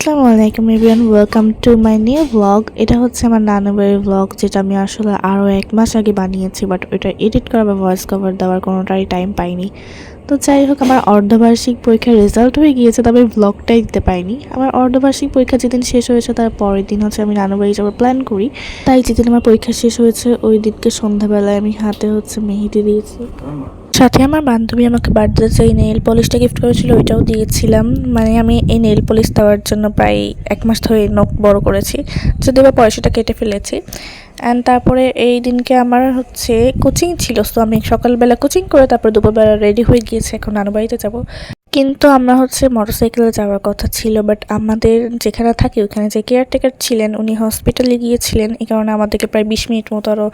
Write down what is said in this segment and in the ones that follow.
আসসালামু আলাইকুম everyone, welcome to my new blog. এটা হচ্ছে আমার নানু বাড়ির ব্লগ, যেটা আমি আসলে আরও 1 মাস আগে বানিয়েছি, বাট ওইটা এডিট করা বা ভয়েস কভার দেওয়ার কোনোটাই টাইম পাইনি। তো যাই হোক, আমার অর্ধবার্ষিক পরীক্ষার রেজাল্ট হয়ে গিয়েছে, তবে ব্লগটাই দিতে পারিনি। আমার অর্ধবার্ষিক পরীক্ষা যেদিন শেষ হয়েছে তার পরের দিন হচ্ছে আমি নানু বাড়ি যাওয়ার প্ল্যান করি। তাই যেদিন আমার পরীক্ষা শেষ হয়েছে ওই দিনকে সন্ধ্যাবেলায় আমি হাতে হচ্ছে মেহেদি দিয়েছি, সাথে আমার বান্ধবী আমাকে বার্থডেতে এই নেইল পলিশটা গিফট করেছিল, ওইটাও দিয়েছিলাম। মানে আমি এই নেইল পলিশ দেওয়ার জন্য প্রায় 1 মাস ধরে নখ বড় করেছি, যদিও বা পরে সেটা কেটে ফেলেছি। অ্যান্ড তারপরে এই দিনকে আমার হচ্ছে কোচিং ছিল, তো আমি সকালবেলা কোচিং করে তারপরে দুপুরবেলা রেডি হয়ে গিয়েছি, এখন নানু বাড়িতে যাবো। কিন্তু আমরা হচ্ছে মোটরসাইকেলে যাওয়ার কথা ছিল, বাট আমাদের যেখানে থাকি ওখানে যে কেয়ারটেকার ছিলেন উনি হসপিটালে গিয়েছিলেন, এই কারণে আমাদেরকে প্রায় 20 মিনিট মতো আরও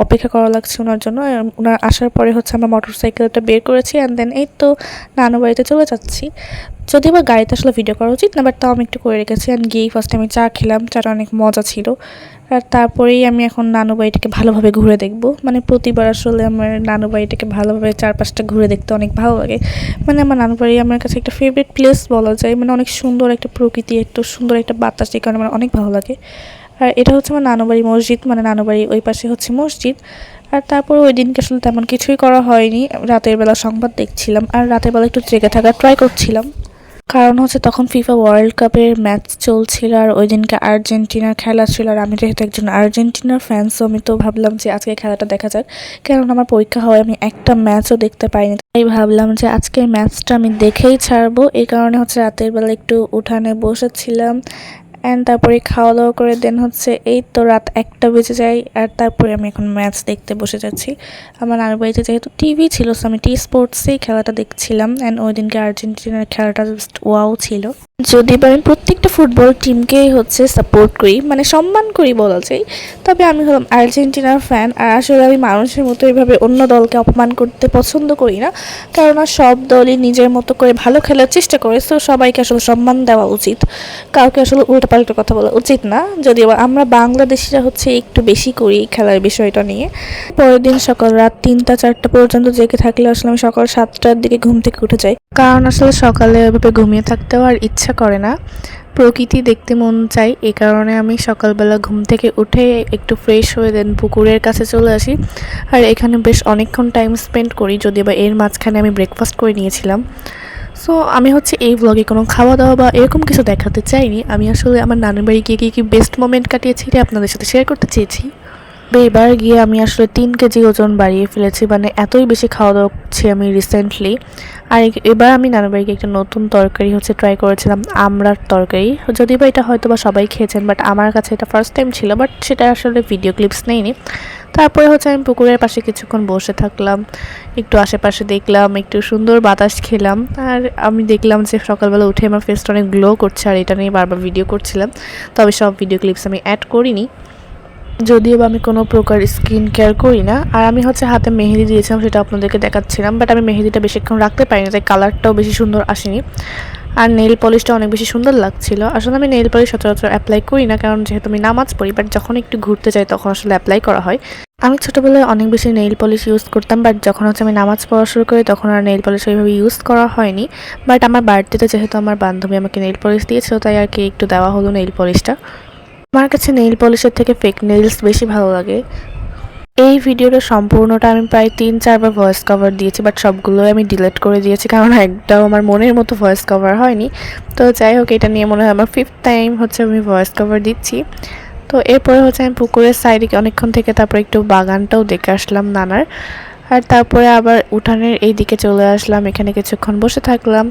অপেক্ষা করা লাগছে ওনার জন্য। ওনার আসার পরে হচ্ছে আমরা মোটরসাইকেলটা বের করেছি, অ্যান্ড দেন এই তো নানু বাড়িতে চলে যাচ্ছি। যদিও বা গাড়িতে আসলে ভিডিও করা উচিত না, বাট তাও আমি একটু করে রেখেছি। অ্যান্ড গিয়েই ফার্স্টে আমি চা খেলাম, চাটা অনেক মজা ছিল। আর তারপরেই আমি এখন নানু বাড়িটাকে ভালোভাবে ঘুরে দেখব। মানে প্রতিবার আসলে আমার নানু বাড়িটাকে ভালোভাবে চারপাশটা ঘুরে দেখতে অনেক ভালো লাগে। মানে আমার নানু বাড়ি আমার কাছে একটা ফেভারিট প্লেস বলা যায়। মানে অনেক সুন্দর একটা প্রকৃতি, একটু সুন্দর একটা বাতাস, এই কারণে আমার অনেক ভালো লাগে। আর এটা হচ্ছে আমার নানু বাড়ি মসজিদ, মানে নানু বাড়ি ওই পাশে হচ্ছে মসজিদ। আর তারপরে ওই দিনকে আসলে তেমন কিছুই করা হয়নি, রাতের বেলা সংবাদ দেখছিলাম আর রাতের বেলা একটু জেগে থাকার ট্রাই করছিলাম, কারণ হচ্ছে তখন ফিফা ওয়ার্ল্ড কাপের ম্যাচ চলছিল আর ওই দিনকে আর্জেন্টিনার খেলা ছিল। আর আমি যেহেতু একজন আর্জেন্টিনার ফ্যান, সো আমি তো ভাবলাম যে আজকে খেলাটা দেখা যাক, কারণ আমার পরীক্ষা হওয়ায় আমি একটা ম্যাচও দেখতে পাইনি। তাই ভাবলাম যে আজকের ম্যাচটা আমি দেখেই ছাড়বো। এই কারণে হচ্ছে রাতের বেলা একটু উঠানে বসেছিলাম, অ্যান্ড তারপরে খাওয়া দাওয়া করে দেন হচ্ছে এই তো রাত 1টা বেজে যায়। আর তারপরে আমি এখন ম্যাচ দেখতে বসে যাচ্ছি। আমার নানুর বাড়িতে যেহেতু টিভি ছিল, সো আমি টি স্পোর্টসেই খেলাটা দেখছিলাম। অ্যান্ড ওই দিনকে আর্জেন্টিনার খেলাটা জাস্ট ওয়াও ছিল। যদি বা আমি প্রত্যেকটা ফুটবল টিমকেই হচ্ছে সাপোর্ট করি, মানে সম্মান করি বলা যায়, তবে আমি হলাম আর্জেন্টিনার ফ্যান। আর আসলে আমি মানুষের মতো এইভাবে অন্য দলকে অপমান করতে পছন্দ করি না, কারণ সব দলই নিজের মতো করে ভালো খেলার চেষ্টা করে, তো সবাইকে আসলে সম্মান দেওয়া উচিত, কাউকে আসলে উল্টোপাল্টা কথা বলা উচিত না। যদিও আমরা বাংলাদেশিরা হচ্ছে একটু বেশি করি খেলার বিষয়টা নিয়ে। পরের দিন সকাল রাত 3টা-4টা পর্যন্ত জেগে থাকলে আসলে আমি সকাল 7টার দিকে ঘুম থেকে উঠে যাই, কারণ আসলে সকালে ওইভাবে ঘুমিয়ে থাকতেও আর ইচ্ছা করে না, প্রকৃতি দেখতে মন চাই। এই কারণে আমি সকালবেলা ঘুম থেকে উঠে একটু ফ্রেশ হয়ে দেন পুকুরের কাছে চলে আসি। আর এখানে বেশ অনেকক্ষণ টাইম স্পেন্ড করি, যদিও বা এর মাঝখানে আমি ব্রেকফাস্ট করে নিয়েছিলাম। সো আমি হচ্ছে এই ব্লগে কোনো খাওয়া দাওয়া বা এরকম কিছু দেখাতে চাইনি, আমি আসলে আমার নানুর বাড়ি গিয়ে কী বেস্ট মোমেন্ট কাটিয়েছি এটা আপনাদের সাথে শেয়ার করতে চেয়েছি। এবার গিয়ে আমি আসলে 3 কেজি ওজন বাড়িয়ে ফেলেছি, মানে এতই বেশি খাওয়া দাওয়া করছি আমি রিসেন্টলি। আর এবার আমি নানুর বাড়িকে একটা নতুন তরকারি হচ্ছে ট্রাই করেছিলাম, আমড়ার তরকারি। যদিও বা এটা হয়তো বা সবাই খেয়েছেন, বাট আমার কাছে এটা ফার্স্ট টাইম ছিল, বাট সেটা আসলে ভিডিও ক্লিপস নেইনি। তারপরে হচ্ছে আমি পুকুরের পাশে কিছুক্ষণ বসে থাকলাম, একটু আশেপাশে দেখলাম, একটু সুন্দর বাতাস খেলাম। আর আমি দেখলাম যে সকালবেলা উঠে আমার ফেসটা অনেক গ্লো করছে, আর এটা নিয়ে বারবার ভিডিও করছিলাম, তবে সব ভিডিও ক্লিপস আমি অ্যাড করিনি, যদিও বা আমি কোনো প্রকার স্কিন কেয়ার করি না। আর আমি হচ্ছে হাতে মেহেদি দিয়েছিলাম, সেটা আপনাদেরকে দেখাচ্ছিলাম, বাট আমি মেহেদিটা বেশিক্ষণ রাখতে পারিনি, তাই কালারটাও বেশি সুন্দর আসেনি। আর নেইল পলিশটা অনেক বেশি সুন্দর লাগছিল। আসলে আমি নেইল পলিশ সচরাচর অ্যাপ্লাই করি না, কারণ যেহেতু আমি নামাজ পড়ি, বাট যখন একটু ঘুরতে যাই তখন আসলে অ্যাপ্লাই করা হয়। আমি ছোটোবেলায় অনেক বেশি নেইল পলিশ ইউজ করতাম, বাট যখন হচ্ছে আমি নামাজ পড়া শুরু করি তখন আর নেইল পলিশ ওইভাবে ইউজ করা হয়নি। বাট আমার বার্থডেতে যেহেতু আমার বান্ধবী আমাকে নেইল পলিশ দিয়েছিল, তাই আর কি একটু দেওয়া হলো নেইল পলিশটা। আমার কাছে নেইল পলিশের থেকে ফেক নেইলস বেশি ভালো লাগে। এই ভিডিওটা সম্পূর্ণটা আমি প্রায় 3-4বার ভয়েস কভার দিয়েছি, বাট সবগুলোই আমি ডিলিট করে দিয়েছি, কারণ একটাও আমার মনের মতো ভয়েস কভার হয়নি। তো যাই হোক, এটা নিয়ে মনে হয় আমার 5th টাইম হচ্ছে আমি ভয়েস কভার দিচ্ছি। তো এরপরে হচ্ছে আমি পুকুরের সাইডে অনেকক্ষণ থেকে তারপরে একটু বাগানটাও দেখে আসলাম নানার। আর তারপরে আবার উঠানের এই দিকে চলে আসলাম, এখানে কিছুক্ষণ বসে থাকলাম।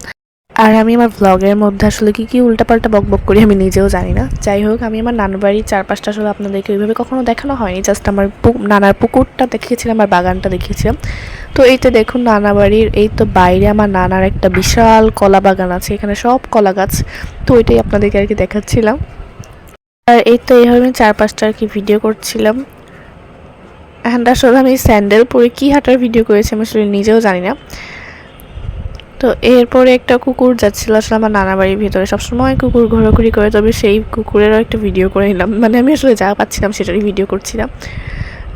আর আমি আমার ব্লগের মধ্যে আসলে কী উল্টাপাল্টা বকবক করি আমি নিজেও জানি না। যাই হোক, আমি আমার নানুর বাড়ির চারপাশটা আসলে আপনাদেরকে ওইভাবে কখনো দেখানো হয়নি, জাস্ট আমার নানার পুকুরটা দেখিয়েছিলাম আর বাগানটা দেখিয়েছিলাম। তো এইতে দেখুন নানা বাড়ির এই তো বাইরে আমার নানার একটা বিশাল কলা বাগান আছে, এখানে সব কলা গাছ, তো ওইটাই আপনাদেরকে আর কি দেখাচ্ছিলাম। আর এই তো এইভাবে আমি চারপাশটা আর কি ভিডিও করছিলাম। অ্যান্ড আসলে আমি স্যান্ডেল পরে কী হাঁটার ভিডিও করেছি আমি আসলে নিজেও জানি না। তো এরপরে একটা কুকুর যাচ্ছিল আসলে আমার নানা বাড়ির ভিতরে, সবসময় কুকুর ঘোরাঘুরি করে, তবে সেই কুকুরেরও একটা ভিডিও করে নিলাম, মানে আমি আসলে যা পাচ্ছিলাম সেটারই ভিডিও করছিলাম।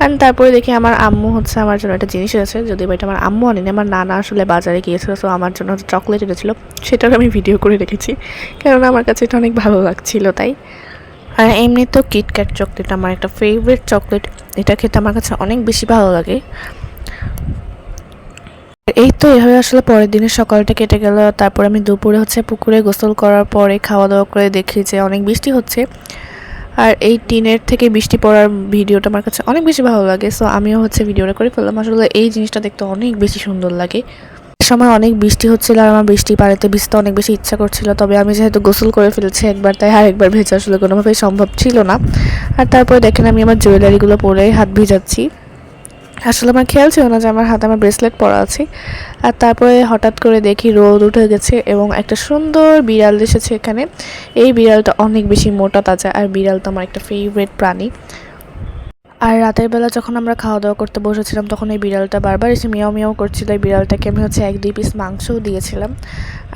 অ্যান্ড তারপরে দেখি আমার আম্মু হচ্ছে আমার জন্য একটা জিনিস এনেছে, যদি বা এটা আমার আম্মু আনেনি, আমার নানা আসলে বাজারে গিয়েছিল, সো আমার জন্য হচ্ছে চকলেট এনেছিল। সেটাকে আমি ভিডিও করে রেখেছি, কেননা আমার কাছে এটা অনেক ভালো লাগছিল তাই। আর এমনি তো কিটক্যাট চকলেট আমার একটা ফেভারিট চকলেট, এটা খেতে আমার কাছে অনেক বেশি ভালো লাগে। এই তো এভাবে আসলে পরের দিনের সকালটা কেটে গেল। তারপর আমি দুপুরে হচ্ছে পুকুরে গোসল করার পরে খাওয়া দাওয়া করে দেখি যে অনেক বৃষ্টি হচ্ছে, আর এই টিনের থেকে বৃষ্টি পড়ার ভিডিওটা আমার কাছে অনেক বেশি ভালো লাগে, সো আমিও হচ্ছে ভিডিওটা করে ফেললাম। আসলে এই জিনিসটা দেখতে অনেক বেশি সুন্দর লাগে। সময় অনেক বৃষ্টি হচ্ছিল আর আমার বৃষ্টি পানিতে ভিজতে অনেক বেশি ইচ্ছা করছিল, তবে আমি যেহেতু গোসল করে ফেলেছি একবার, তাই আরেকবার ভেজা আসলে কোনোভাবেই সম্ভব ছিল না। আর তারপরে দেখেন আমি আমার জুয়েলারিগুলো পরে হাত ভিজাচ্ছি। আসলে আমার খেয়াল ছিল না যে আমার হাতে আমার ব্রেসলেট পরা আছে। আর তারপরে হঠাৎ করে দেখি রোদ উঠে গেছে এবং একটা সুন্দর বিড়াল এসেছে এখানে। এই বিড়ালটা অনেক বেশি মোটা তাজা, আর বিড়াল তো আমার একটা ফেভারিট প্রাণী। আর রাতের বেলা যখন আমরা খাওয়া দাওয়া করতে বসেছিলাম, তখন এই বিড়ালটা বারবার এসে মিয়াও মিয়াও করছিল। এই বিড়ালটাকে আমি হচ্ছে 1-2 পিস মাংসও দিয়েছিলাম।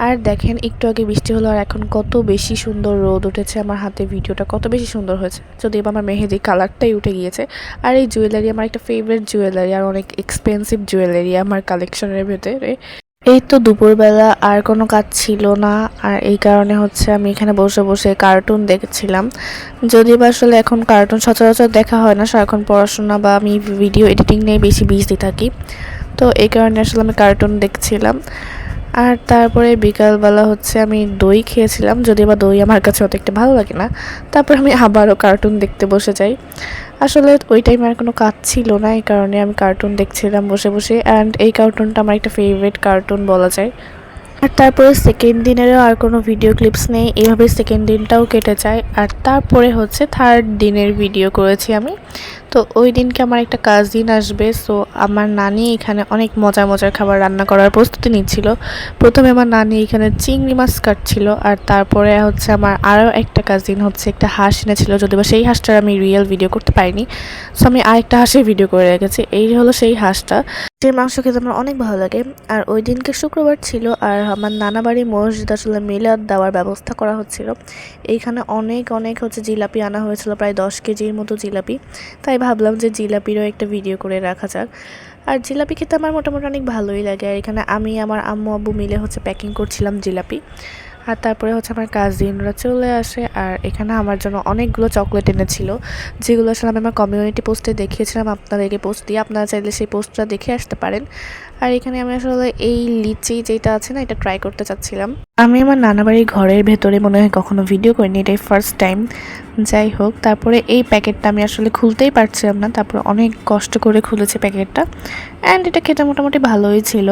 আর দেখেন একটু আগে বৃষ্টি হলো আর এখন কত বেশি সুন্দর রোদ উঠেছে, আমার হাতে ভিডিওটা কত বেশি সুন্দর হয়েছে, যদিও আমার মেহেদি কালারটাই উঠে গিয়েছে। আর এই জুয়েলারি আমার একটা ফেভারিট জুয়েলারি, আর অনেক এক্সপেন্সিভ জুয়েলারি আমার কালেকশনের ভেতরে। এই তো দুপুরবেলা আর কোনো কাজ ছিল না, আর এই কারণে হচ্ছে আমি এখানে বসে বসে কার্টুন দেখছিলাম। যদিও বা আসলে এখন কার্টুন সচরাচর দেখা হয় না, সারাক্ষণ পড়াশোনা বা আমি ভিডিও এডিটিং নিয়ে বেশি বিজি থাকি, তো এই কারণে আসলে আমি কার্টুন দেখছিলাম। আর তারপরে বিকালবেলা হচ্ছে আমি দই খেয়েছিলাম, যদিও বা দই আমার কাছে অত একটা ভালো লাগে না। তারপর আমি আবারও কার্টুন দেখতে বসে যাই। আসলে ওই টাইমে আর কোনো কাজ ছিল না, এই কারণে আমি কার্টুন দেখছিলাম বসে বসে। অ্যান্ড এই কার্টুনটা আমার একটা ফেভারিট কার্টুন বলা যায়। আর তারপরে সেকেন্ড দিনেরও আর কোনো ভিডিও ক্লিপস নেই, এইভাবে সেকেন্ড দিনটাও কেটে যায়। আর তারপরে হচ্ছে থার্ড দিনের ভিডিও করেছি আমি। তো ওই দিনকে আমার একটা কাজিন আসবে, সো আমার নানি এখানে অনেক মজার মজার খাবার রান্না করার প্রস্তুতি নিচ্ছিল। প্রথমে আমার নানি এখানে চিংড়ি মাছ কাটছিল, আর তারপরে হচ্ছে আমার আরও একটা কাজিন হচ্ছে একটা হাঁস এনেছিল, যদিও সেই হাঁসটার আমি রিয়েল ভিডিও করতে পারিনি, সো আমি আরেকটা হাঁসের ভিডিও করে রেখেছি। এই হলো সেই হাঁসটা, যে মাংস খেতে আমার অনেক ভালো লাগে। আর ওই দিনকে শুক্রবার ছিল, আর আমার নানা বাড়ি মসজিদ আসলে মিলাদ দেওয়ার ব্যবস্থা করা হচ্ছিল। এইখানে অনেক অনেক হচ্ছে জিলাপি আনা হয়েছিল, প্রায় 10 কেজির মতো জিলাপি, তাই ভাবলাম যে জিলাপিরও একটা ভিডিও করে রাখা যাক। আর জিলাপি খেতে আমার মোটামুটি অনেক ভালোই লাগে, আর এখানে আমি আমার আম্মু আব্বু মিলে হচ্ছে প্যাকিং করছিলাম জিলাপি। আর তারপরে হচ্ছে আমার কাজিনরা চলে আসে, আর এখানে আমার জন্য অনেকগুলো চকলেট এনেছিল, যেগুলো আসলে আমি আমার কমিউনিটি পোস্টে দেখিয়েছিলাম আপনাদেরকে, পোস্ট দিয়ে আপনারা চাইলে সেই পোস্টটা দেখে আসতে পারেন। আর এখানে আমি আসলে এই লিচি যেটা আছে না, এটা ট্রাই করতে চাচ্ছিলাম। আমি আমার নানাবাড়ির ঘরের ভেতরে মনে হয় কখনো ভিডিও করিনি, এটাই ফার্স্ট টাইম। যাই হোক, তারপরে এই প্যাকেটটা আমি আসলে খুলতেই পারছিলাম না, তারপর অনেক কষ্ট করে খুলেছি প্যাকেটটা। অ্যান্ড এটা খেতে মোটামুটি ভালোই ছিল,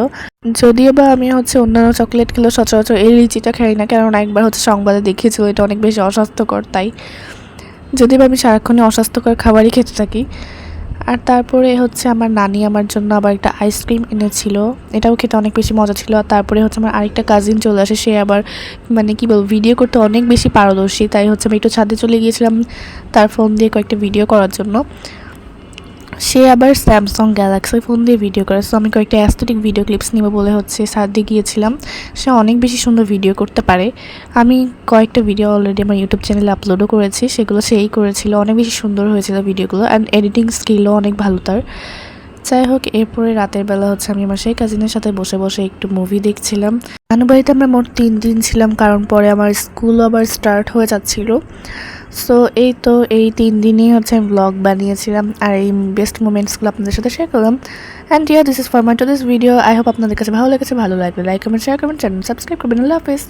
যদিও বা আমি হচ্ছে অন্যান্য চকলেটগুলো সচরাচর এই লিচিটা খাই না, কারণ একবার হচ্ছে সংবাদে দেখিয়েছিল এটা অনেক বেশি অস্বাস্থ্যকর, তাই যদিও বা আমি সারাক্ষণই অস্বাস্থ্যকর খাবারই খেতে থাকি। আর তারপরে হচ্ছে আমার নানি আমার জন্য আবার একটা আইসক্রিম এনেছিল, এটাও খেতে অনেক বেশি মজা ছিল। আর তারপরে হচ্ছে আমার আরেকটা কাজিন চলে আসে, সে আবার মানে কী বলবো, ভিডিও করতে অনেক বেশি পারদর্শী, তাই হচ্ছে আমি একটু ছাদে চলে গিয়েছিলাম তার ফোন দিয়ে কয়েকটা ভিডিও করার জন্য। সে আবার স্যামসাং গ্যালাক্সি ফোন দিয়ে ভিডিও করে, সো আমি কয়েকটা অ্যাস্থেটিক ভিডিও ক্লিপস নিব বলে হচ্ছে ছাদে গিয়েছিলাম। সে অনেক বেশি সুন্দর ভিডিও করতে পারে, আমি কয়েকটা ভিডিও অলরেডি আমার ইউটিউব চ্যানেলে আপলোডও করেছি, সেগুলো সেই করেছিল, অনেক বেশি সুন্দর হয়েছিল ভিডিওগুলো, অ্যান্ড এডিটিং স্কিলও অনেক ভালো তার। যাই হোক, এরপরে রাতের বেলা হচ্ছে আমি আমার সেই কাজিনের সাথে বসে বসে একটু মুভি দেখছিলাম। নানু বাড়িতে আমরা মোট 3 দিন ছিলাম, কারণ পরে আমার স্কুলও আবার স্টার্ট হয়ে যাচ্ছিল। সো এই তো এই 3 দিনই হচ্ছে আমি ব্লগ বানিয়েছিলাম, আর এই বেস্ট মোমেন্টসগুলো আপনাদের সাথে শেয়ার করলাম। And this is for my to this video. I hope আপনাদের কাছে ভালো লেগেছে, ভালো লাগলে লাইক কমেন্ট শেয়ার করবেন, চ্যানেল সাবস্ক্রাইব করবেন। আল্লাহ হাফেজ।